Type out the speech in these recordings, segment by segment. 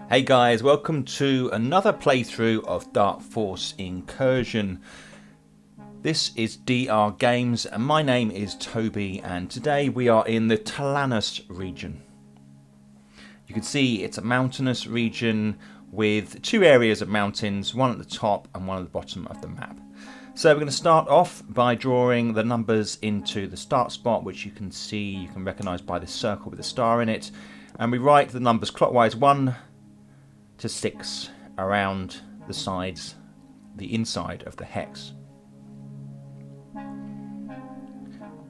Hey guys, welcome to another playthrough of Dark Force Incursion. This is DR Games and my name is Toby, and today we are in the Talon region. You can see it's a mountainous region with two areas of mountains, one at the top and one at the bottom of the map. So we're going to start off by drawing the numbers into the start spot, which you can see, you can recognise by the circle with a star in it. And we write the numbers clockwise 1 to 6 around the sides, the inside of the hex. I'm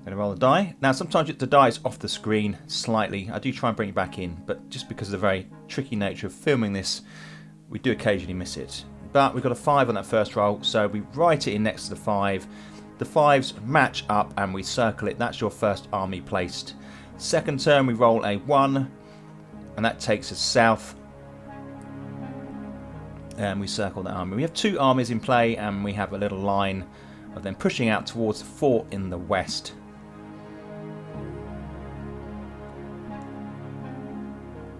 going to roll the die. Now sometimes the die is off the screen slightly. I do try and bring it back in, but just because of the very tricky nature of filming this, we do occasionally miss it. But we've got a 5 on that first roll, so we write it in next to the 5. The 5s match up and we circle it. That's your first army placed. Second turn we roll a 1, and that takes us south. And we circle that army. We have two armies in play, and we have a little line of them pushing out towards the fort in the west.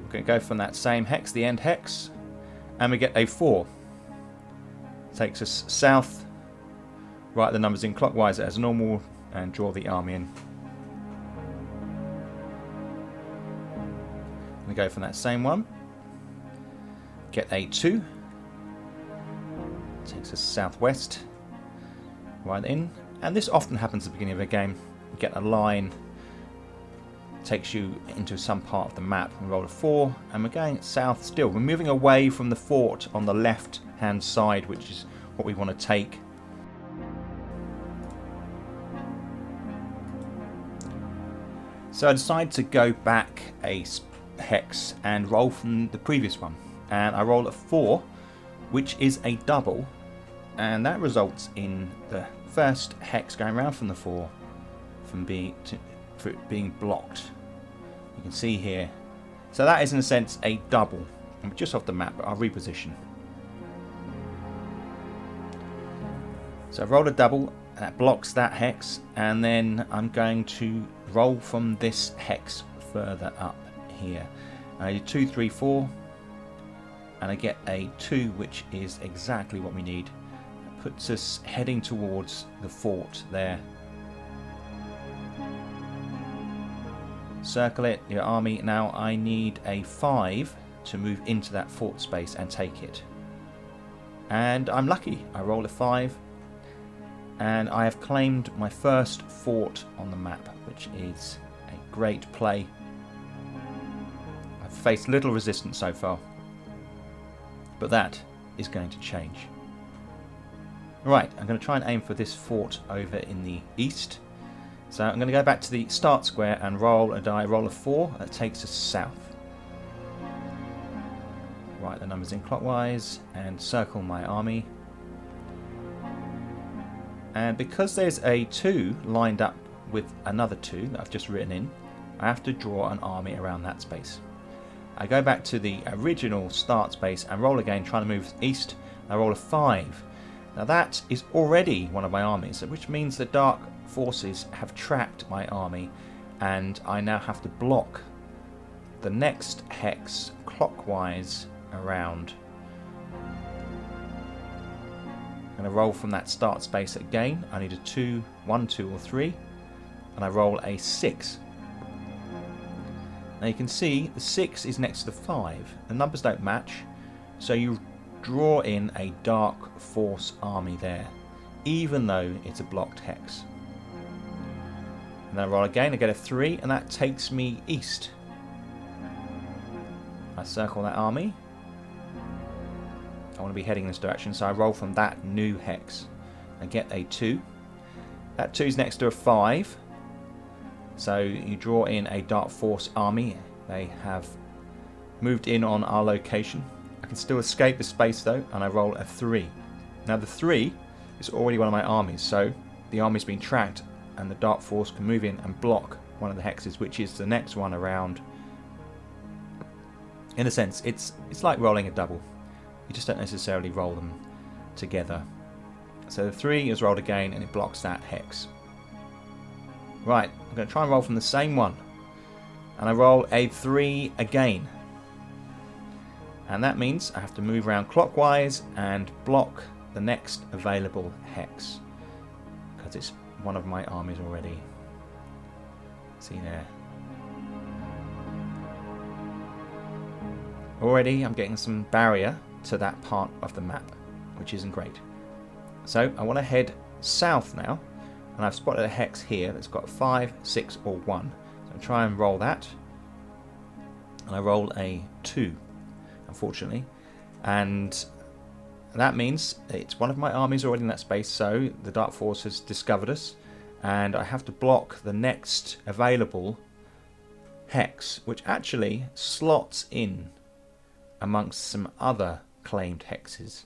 We're going to go from that same hex, the end hex, and we get a 4. Takes us south. Write the numbers in clockwise as normal and draw the army in. We go from that same one. Get a 2. Takes us southwest, right in, and this often happens at the beginning of a game. You get a line, takes you into some part of the map, and roll a 4, and we're going south still. We're moving away from the fort on the left hand side, which is what we want to take. So I decide to go back a hex and roll from the previous one, and I roll a 4, which is a double. And that results in the first hex going around from the 4 for it being blocked. You can see here. So that is in a sense a double. And we're just off the map, but I'll reposition. So I've rolled a double, and that blocks that hex. And then I'm going to roll from this hex further up here. I do 2, 3, 4. And I get a 2, which is exactly what we need. Puts us heading towards the fort there. Circle it, your army. Now I need a 5 to move into that fort space and take it. And I'm lucky. I roll a 5. And I have claimed my first fort on the map, which is a great play. I've faced little resistance so far, but that is going to change. Right, I'm going to try and aim for this fort over in the east. So I'm going to go back to the start square and roll a die. Roll a 4, that takes us south. Write the numbers in clockwise and circle my army. And because there's a 2 lined up with another 2 that I've just written in, I have to draw an army around that space. I go back to the original start space and roll again, trying to move east. I roll a 5. Now that is already one of my armies, which means the Dark Forces have tracked my army, and I now have to block the next hex clockwise around. I'm going to roll from that start space again. I need a 2, 1, 2 or 3, and I roll a 6. Now you can see the 6 is next to the 5. The numbers don't match, so you draw in a Dark Force army there, even though it's a blocked hex. And then I roll again, I get a 3, and that takes me east. I circle that army. I want to be heading this direction, so I roll from that new hex. I get a 2. That 2 is next to a 5. So you draw in a Dark Force army. They have moved in on our location. I can still escape the space though, and I roll a 3. Now the 3 is already one of my armies, so the army's been tracked and the Dark Force can move in and block one of the hexes, which is the next one around. In a sense, it's like rolling a double. You just don't necessarily roll them together. So the 3 is rolled again and it blocks that hex. Right, I'm going to try and roll from the same one. And I roll a 3 again. And that means I have to move around clockwise and block the next available hex, because it's one of my armies already. See there. Already I'm getting some barrier to that part of the map, which isn't great. So I want to head south now, and I've spotted a hex here that's got 5, 6 or 1. So I'll try and roll that, and I roll a 2, unfortunately, and that means it's one of my armies already in that space, so the Dark Force has discovered us, and I have to block the next available hex, which actually slots in amongst some other claimed hexes,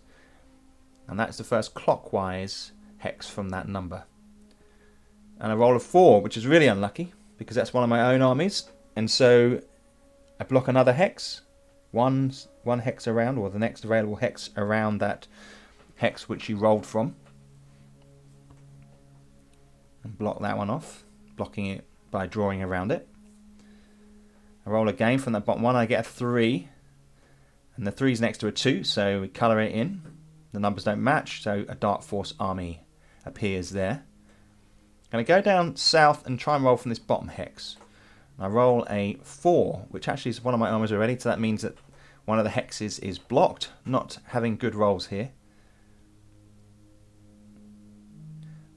and that's the first clockwise hex from that number. And I roll a 4, which is really unlucky because that's one of my own armies, and so I block another hex, one hex around, or the next available hex around that hex which you rolled from, and block that one off, blocking it by drawing around it. I roll again from that bottom one, I get a 3, and the 3 is next to a 2, so we colour it in. The numbers don't match, so a Dark Force army appears there. I'm going to go down south and try and roll from this bottom hex. And I roll a 4, which actually is one of my armies already, so that means that one of the hexes is blocked, not having good rolls here.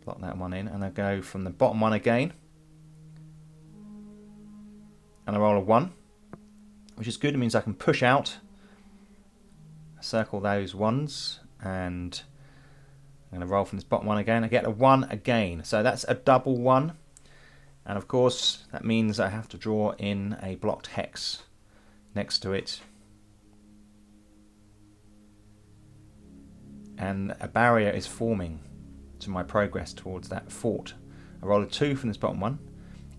Block that one in, and I go from the bottom one again. And I roll a 1, which is good. It means I can push out, circle those 1s, and I'm going to roll from this bottom one again. I get a 1 again, so that's a double 1, and of course that means I have to draw in a blocked hex next to it, and a barrier is forming to my progress towards that fort. I roll a 2 from this bottom one,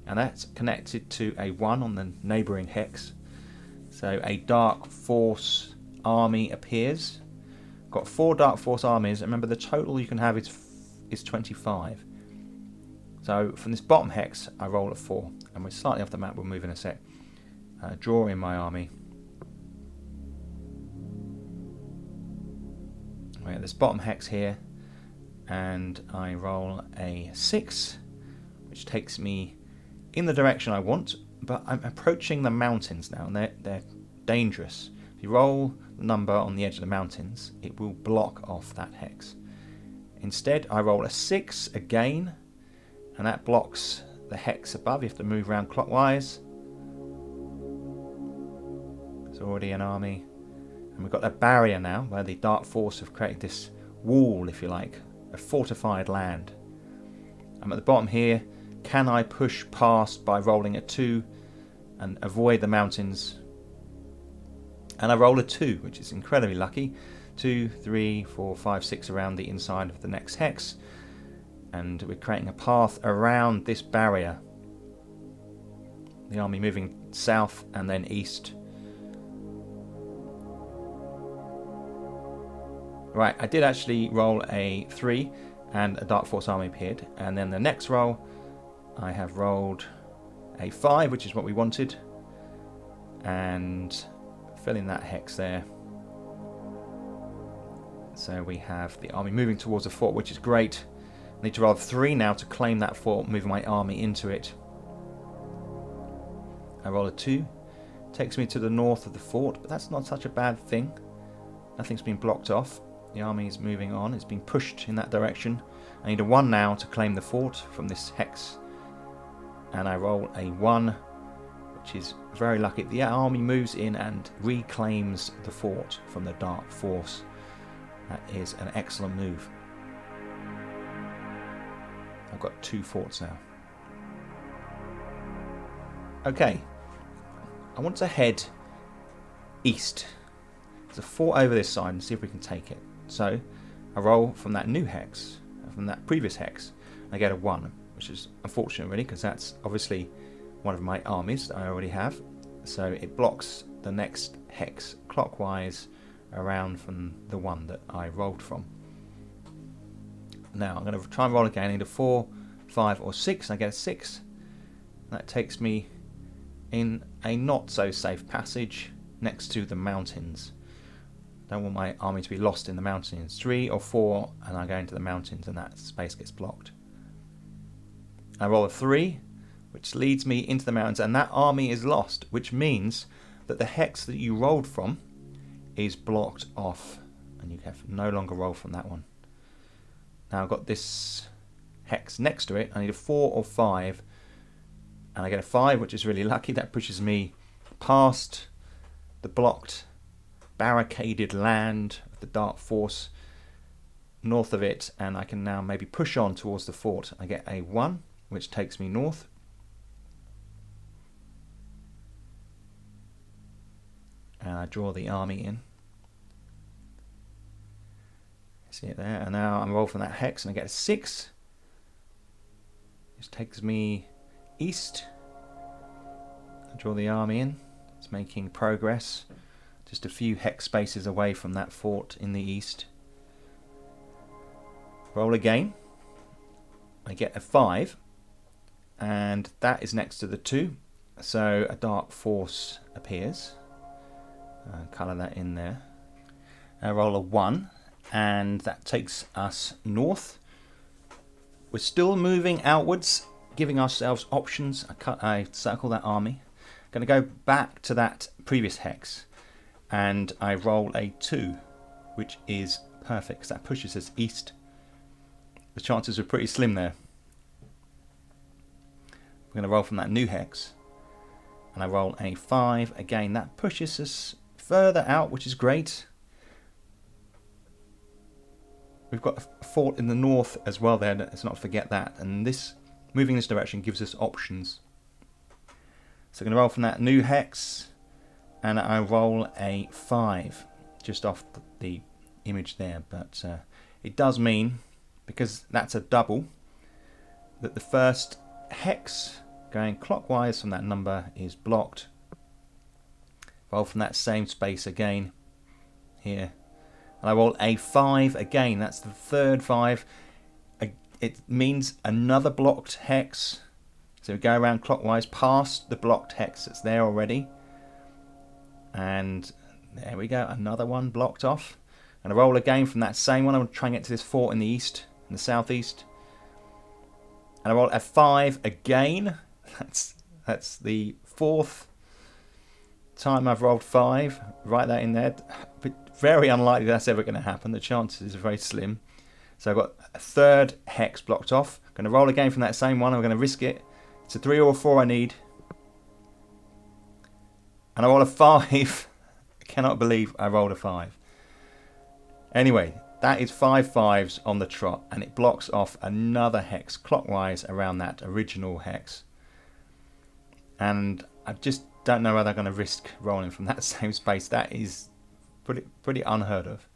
and that's connected to a 1 on the neighbouring hex, so a Dark Force army appears. Got 4 Dark Force armies. Remember, the total you can have is 25. So from this bottom hex I roll a 4, and we're slightly off the map, we'll move in a sec. Draw in my army. We have this bottom hex here, and I roll a 6, which takes me in the direction I want, but I'm approaching the mountains now, and they're dangerous. If you roll the number on the edge of the mountains, it will block off that hex. Instead, I roll a 6 again, and that blocks the hex above. You have to move around clockwise. There's already an army, and we've got a barrier now where the Dark Force have created this wall, if you like, a fortified land. I'm at the bottom here. Can I push past by rolling a 2 and avoid the mountains? And I roll a 2, which is incredibly lucky. 2, 3, 4, 5, 6 around the inside of the next hex. And we're creating a path around this barrier. The army moving south and then east. Right, I did actually roll a 3 and a Dark Force army appeared. And then the next roll, I have rolled a 5, which is what we wanted. And fill in that hex there. So we have the army moving towards the fort, which is great. I need to roll 3 now to claim that fort, moving my army into it. I roll a 2. Takes me to the north of the fort, but that's not such a bad thing. Nothing's been blocked off. The army is moving on. It's been pushed in that direction. I need a 1 now to claim the fort from this hex. And I roll a 1, which is very lucky. The army moves in and reclaims the fort from the Dark Force. That is an excellent move. I've got 2 forts now. Okay, I want to head east. There's a fort over this side and see if we can take it. So I roll from that new hex, from that previous hex. I get a 1, which is unfortunate really, because that's obviously one of my armies that I already have, so it blocks the next hex clockwise around from the one that I rolled from. Now I'm going to try and roll again. I need a 4, 5 or 6, and I get a 6. That takes me in a not so safe passage next to the mountains. Don't want my army to be lost in the mountains. 3 or 4 and I go into the mountains and that space gets blocked. I roll a 3, which leads me into the mountains, and that army is lost, which means that the hex that you rolled from is blocked off and you can no longer roll from that one. Now I've got this hex next to it. I need a 4 or 5 and I get a 5, which is really lucky. That pushes me past the blocked barricaded land of the Dark Force north of it, and I can now maybe push on towards the fort. I get a 1, which takes me north. And I draw the army in. See it there, and now I'm roll from that hex and I get a 6, which takes me east. I draw the army in. It's making progress. Just a few hex spaces away from that fort in the east. Roll again. I get a 5, and that is next to the 2, so a Dark Force appears. Colour that in there. I roll a 1, and that takes us north. We're still moving outwards, giving ourselves options. I circle that army. Going to go back to that previous hex, and I roll a 2, which is perfect because that pushes us east. The chances are pretty slim there. We're going to roll from that new hex, and I roll a 5 again. That pushes us further out, which is great. We've got a fort in the north as well there, let's not forget that, and this moving this direction gives us options. So I'm going to roll from that new hex, and I roll a 5 just off the image there, but it does mean, because that's a double, that the first hex going clockwise from that number is blocked. Roll from that same space again here, and I roll a 5 again. That's the third 5. It means another blocked hex, so we go around clockwise past the blocked hex that's there already, and there we go, another one blocked off. And I roll again from that same one. I'm trying to get to this fort in the east, in the southeast, and I roll a 5 again. That's the 4th time I've rolled 5. Write that in there. But very unlikely that's ever going to happen. The chances are very slim. So I've got a 3rd hex blocked off. I'm going to roll again from that same one. I'm going to risk it. It's a 3 or a 4 I need. And I roll a 5. I cannot believe I rolled a 5. Anyway, that is 5 5s on the trot, and it blocks off another hex clockwise around that original hex. And I just don't know whether I'm going to risk rolling from that same space. That is pretty unheard of.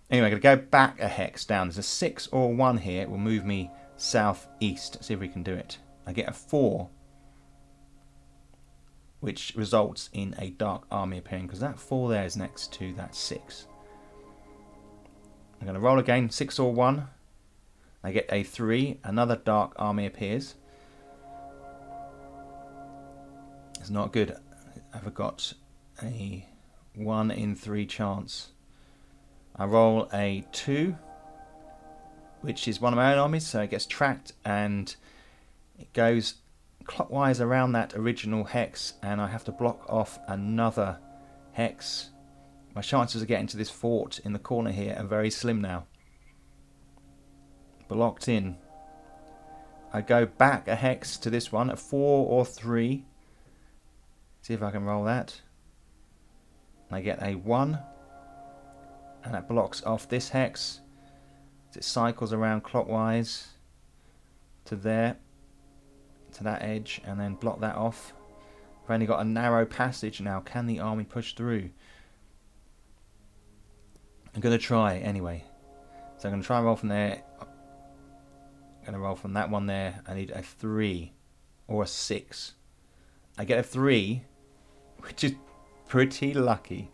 Anyway, I'm going to go back a hex down. There's a 6 or 1 here. It will move me southeast. Let's see if we can do it. I get a 4, which results in a dark army appearing, because that 4 there is next to that 6. I'm going to roll again, 6 or 1. I get a 3. Another dark army appears. It's not good. I've got a 1 in 3 chance. I roll a 2, which is one of my own armies, so it gets tracked and it goes clockwise around that original hex, and I have to block off another hex. My chances of getting to this fort in the corner here are very slim now. Blocked in. I go back a hex to this one, a 4 or 3. See if I can roll that. I get a 1, and that blocks off this hex. It cycles around clockwise to there, to that edge, and then block that off. I've only got a narrow passage now. Can the army push through? I'm going to try anyway. So I'm going to try and roll from there. I'm going to roll from that one there. I need a 3 or a 6. I get a 3, which is pretty lucky.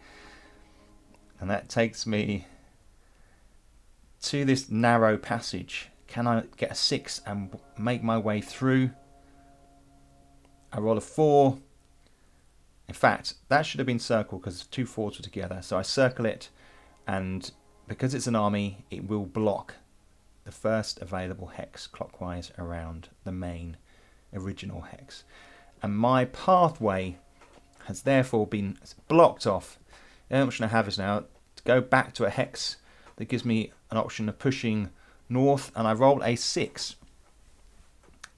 And that takes me to this narrow passage. Can I get a 6 and make my way through? I roll a 4. In fact, that should have been circled because 2 4s were together. So I circle it, and because it's an army, it will block the first available hex clockwise around the main original hex. And my pathway has therefore been blocked off. The only option I have is now to go back to a hex that gives me an option of pushing north, and I roll a 6.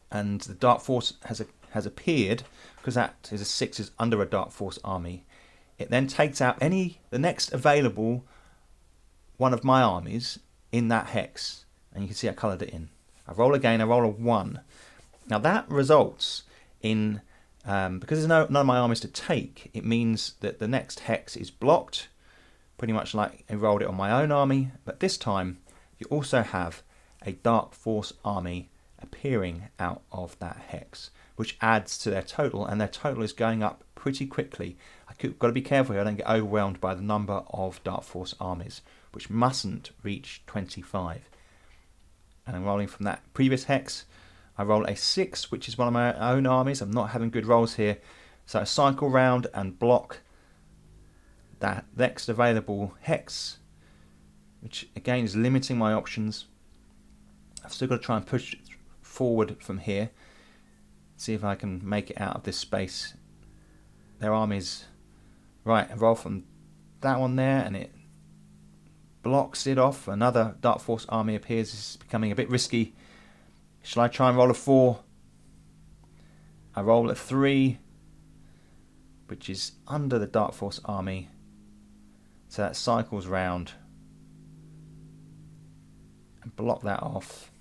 And the Dark Force has appeared, because that is a 6 is under a Dark Force army. It then takes out the next available one of my armies in that hex, and you can see I coloured it in. I roll again, I roll a 1. Now that results in, because there's none of my armies to take, it means that the next hex is blocked, pretty much like I rolled it on my own army, but this time you also have a Dark Force army appearing out of that hex, which adds to their total, and their total is going up pretty quickly. I've got to be careful here I don't get overwhelmed by the number of Dark Force armies, which mustn't reach 25. And I'm rolling from that previous hex. I roll a 6, which is one of my own armies. I'm not having good rolls here, so I cycle round and block that next available hex, which again is limiting my options. I've still got to try and push forward from here, see if I can make it out of this space. Their armies, right, I roll from that one there and it blocks it off. Another Dark Force army appears. This is becoming a bit risky. Shall I try and roll a 4? I roll a 3, which is under the Dark Force army, so that cycles round and block that off,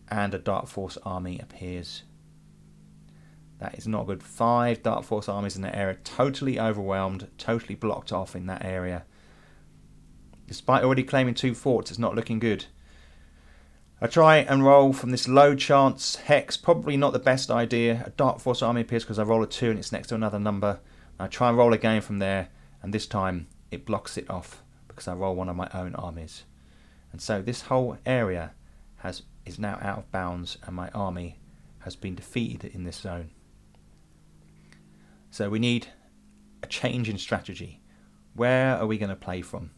and a Dark Force army appears. That is not good. 5 Dark Force armies in that area, totally overwhelmed, totally blocked off in that area. Despite already claiming 2 forts, it's not looking good. I try and roll from this low chance hex, probably not the best idea. A Dark Force army appears because I roll a 2 and it's next to another number. I try and roll again from there, and this time it blocks it off because I roll one of my own armies. And so this whole area is now out of bounds, and my army has been defeated in this zone. So we need a change in strategy. Where are we going to play from?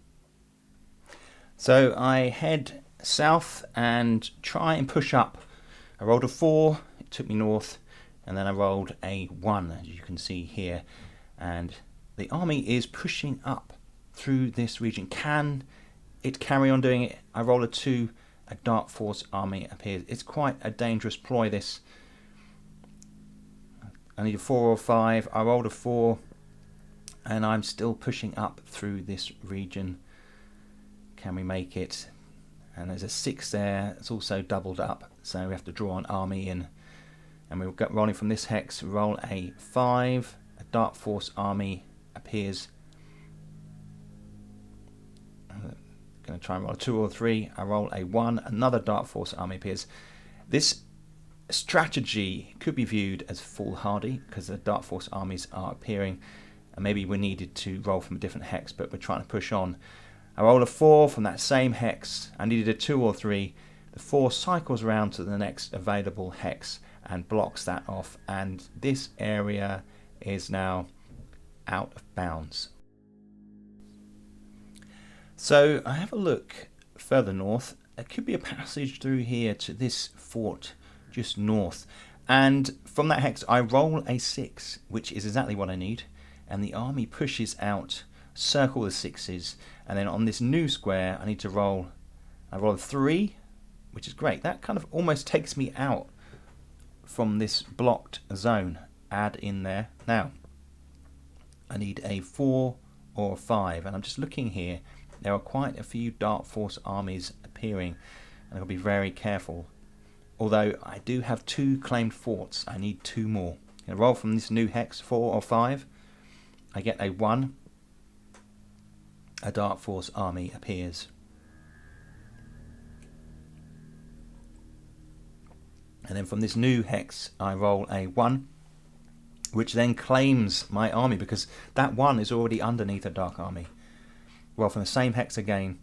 So I head south and try and push up. I rolled a 4, it took me north, and then I rolled a 1, as you can see here, and the army is pushing up through this region. Can it carry on doing it? I roll a 2, a Dark Force army appears. It's quite a dangerous ploy, this. I need a 4 or 5. I rolled a 4, and I'm still pushing up through this region. Can we make it? And there's a 6 there. It's also doubled up, so we have to draw an army in. And we'll get rolling from this hex. Roll a 5. A Dark Force army appears. I'm going to try and roll a 2 or 3. I roll a 1. Another Dark Force army appears. This strategy could be viewed as foolhardy because the Dark Force armies are appearing, and maybe we needed to roll from a different hex, but we're trying to push on. I roll a 4 from that same hex. I needed a 2 or 3. The 4 cycles around to the next available hex and blocks that off, and this area is now out of bounds. So I have a look further north. There could be a passage through here to this fort just north, and from that hex I roll a 6, which is exactly what I need, and the army pushes out, circle the 6s, and then on this new square I need to roll a 3, which is great. That kind of almost takes me out from this blocked zone. Add in there. Now I need a 4 or a 5, and I'm just looking here. There are quite a few Dark Force armies appearing, and I'll be very careful. Although I do have 2 claimed forts, I need 2 more. I'm going to roll from this new hex, 4 or 5. I get a 1. A Dark Force army appears. And then from this new hex I roll a 1, which then claims my army because that 1 is already underneath a dark army. Roll from the same hex again.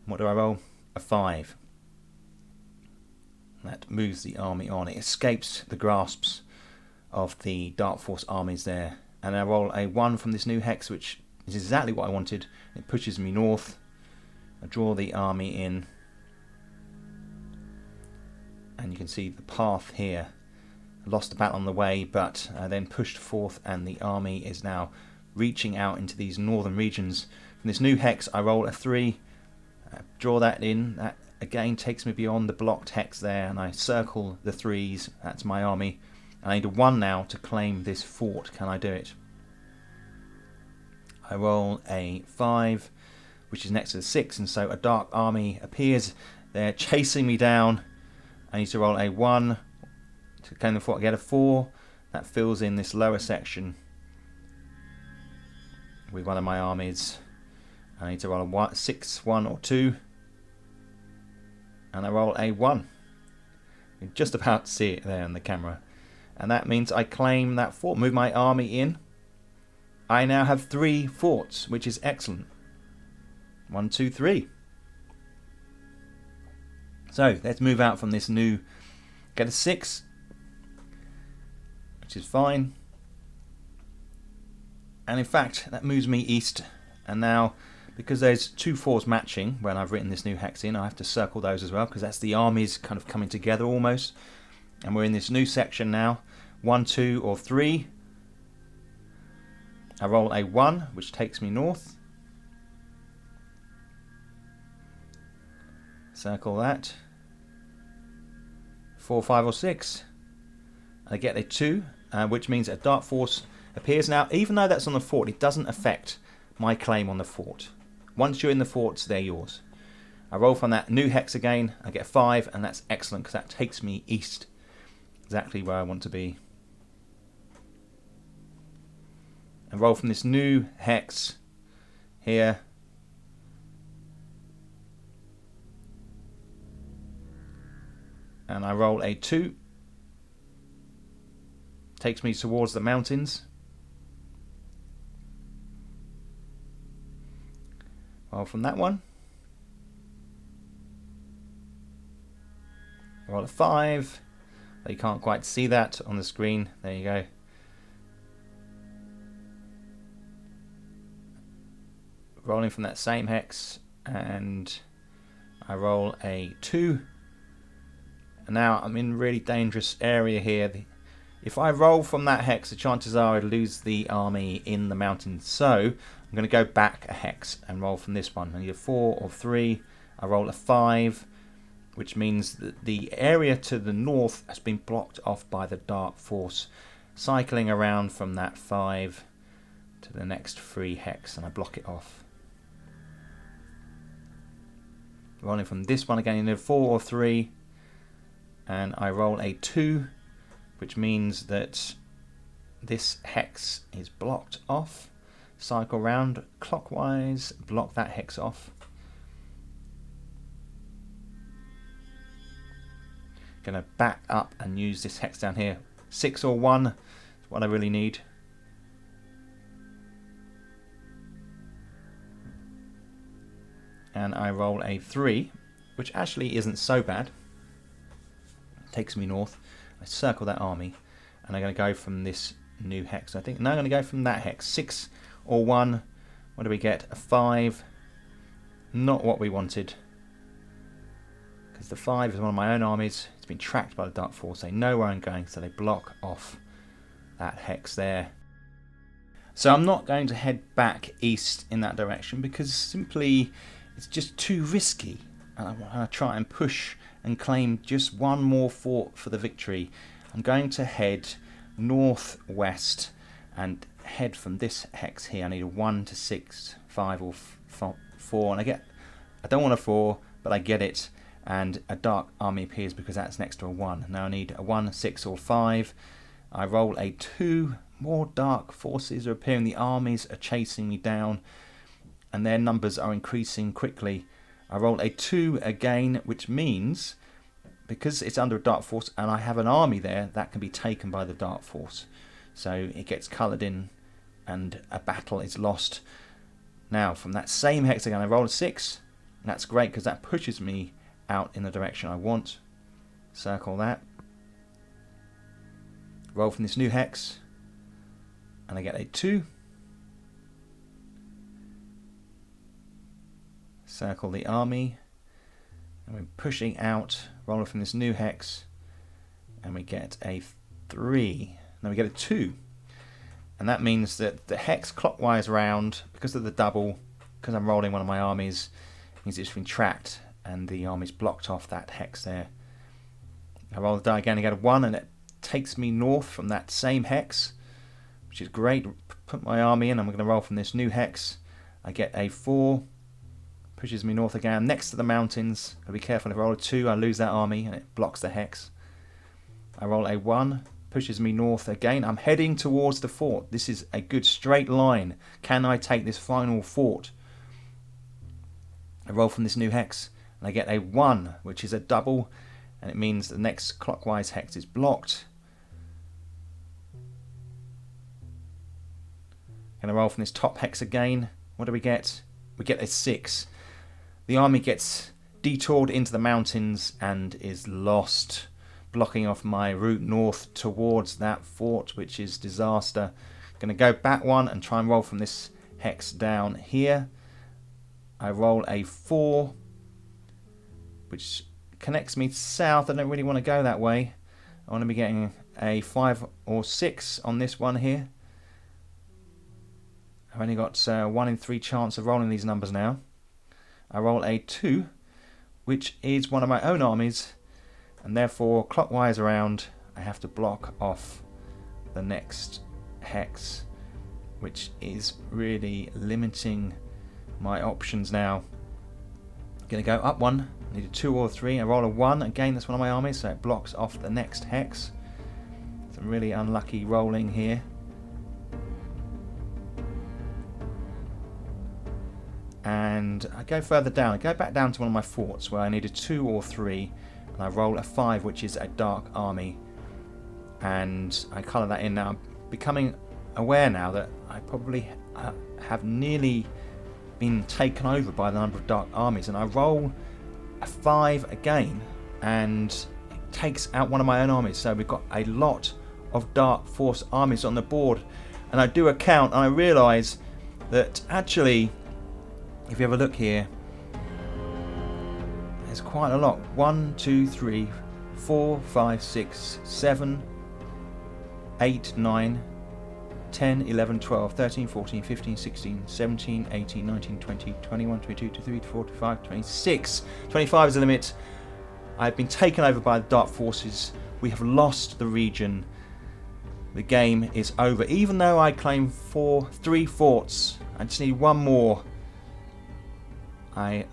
What do I roll? A 5. That moves the army on. It escapes the grasps of the Dark Force armies there. And I roll a 1 from this new hex, which This is exactly what I wanted. It pushes me north. I draw the army in, and you can see the path here. I lost the battle on the way, but I then pushed forth, and the army is now reaching out into these northern regions. From this new hex, I roll a 3, draw that in. That again takes me beyond the blocked hex there, and I circle the 3s. That's my army. I need a 1 now to claim this fort. Can I do it? I roll a 5, which is next to the 6, and so a dark army appears. They're chasing me down. I need to roll a 1 to claim the fort. I get a 4. That fills in this lower section with one of my armies. I need to roll a 6, 1 or 2. And I roll a 1. You can just about see it there on the camera. And that means I claim that fort. Move my army in. I now have 3 forts, which is excellent. 1, 2, 3. So let's move out from this new. Get a 6, which is fine. And in fact, that moves me east. And now, because there's 2 4s matching when I've written this new hex in, I have to circle those as well, because that's the armies kind of coming together almost. And we're in this new section now. 1, 2 or 3. I roll a 1, which takes me north. Circle that. 4, 5 or 6. I get a 2, which means a Dark Force appears. Now, even though that's on the fort, it doesn't affect my claim on the fort. Once you're in the forts, they're yours. I roll from that new hex again. I get a 5, and that's excellent because that takes me east. Exactly where I want to be. And roll from this new hex here. And I roll a 2. Takes me towards the mountains. Roll from that one. Roll a 5. You can't quite see that on the screen. There you go. Rolling from that same hex, and I roll a 2. And now I'm in a really dangerous area here. If I roll from that hex, the chances are I'd lose the army in the mountains. So I'm going to go back a hex and roll from this one. I need a 4 or 3. I roll a 5, which means that the area to the north has been blocked off by the Dark Force, cycling around from that 5 to the next 3 hex, and I block it off. Rolling from this one again, in a 4 or 3, and I roll a 2, which means that this hex is blocked off. Cycle round clockwise, block that hex off. Gonna back up and use this hex down here. 6 or 1 is what I really need. And I roll a 3, which actually isn't so bad. Takes me north. I circle that army, and I'm going to go from this new hex. I think now I'm going to go from that hex. 6 or 1. What do we get? A 5. Not what we wanted, because the 5 is one of my own armies. It's been tracked by the Dark Force. They know where I'm going, so they block off that hex there. So I'm not going to head back east in that direction, because simply it's just too risky. And I want to try and push and claim just one more fort for the victory. I'm going to head northwest and head from this hex here. I need a 1 to 6, 5 or 4, and I don't want a 4, but I get it, and a dark army appears because that's next to a 1. Now I need a 1, 6 or 5. I roll a 2. More dark forces are appearing. The armies are chasing me down, and their numbers are increasing quickly. I roll a 2 again, which means, because it's under a Dark Force and I have an army there, that can be taken by the Dark Force. So it gets coloured in and a battle is lost. Now, from that same hex again, I roll a 6. And that's great because that pushes me out in the direction I want. Circle that. Roll from this new hex. And I get a 2. circle the army, and we're pushing out, rolling from this new hex, and we get a 3. Then we get a 2. And that means that the hex clockwise round, because of the double, because I'm rolling one of my armies, means it's been trapped and the army's blocked off that hex there. I roll the die again and get a 1, and it takes me north from that same hex, which is great. Put my army in, I'm going to roll from this new hex. I get a 4, pushes me north again, next to the mountains. I'll be careful, if I roll a 2, I lose that army and it blocks the hex. I roll a 1, pushes me north again. I'm heading towards the fort. This is a good straight line. Can I take this final fort? I roll from this new hex and I get a 1, which is a double, and it means the next clockwise hex is blocked. I'm going to roll from this top hex again. What do we get? We get a 6. The army gets detoured into the mountains and is lost, blocking off my route north towards that fort, which is disaster. Going to go back 1 and try and roll from this hex down here. I roll a 4, which connects me south. I don't really want to go that way. I want to be getting a 5 or 6 on this one here. I've only got 1 in 3 chance of rolling these numbers now. I roll a 2, which is one of my own armies, and therefore clockwise around I have to block off the next hex, which is really limiting my options now. I'm going to go up 1, I need a 2 or 3, I roll a 1, again that's one of my armies, so it blocks off the next hex. Some really unlucky rolling here. And I go further down, I go back down to one of my forts where I need a 2 or 3, and I roll a 5, which is a dark army, and I colour that in now. I'm becoming aware now that I probably have nearly been taken over by the number of dark armies, and I roll a 5 again and it takes out one of my own armies. So we've got a lot of Dark Force armies on the board, and I do a count and I realise that actually, if you have a look here, there's quite a lot. 1, 2, 3, 4, 5, 6, 7, 8, 9, 10, 11, 12, 13, 14, 15, 16, 17, 18, 19, 20, 21, 22, 23, 24, 25, 26. 25 is the limit. I've been taken over by the Dark Forces. We have lost the region. The game is over. Even though I claim 3 forts, I just need 1 more. I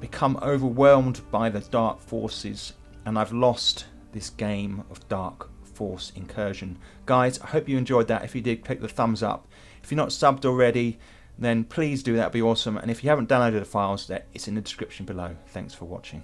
become overwhelmed by the Dark Forces, and I've lost this game of Dark Force Incursion. Guys, I hope you enjoyed that. If you did, click the thumbs up. If you're not subbed already, then please do, that'd be awesome. And if you haven't downloaded the files, it's in the description below. Thanks for watching.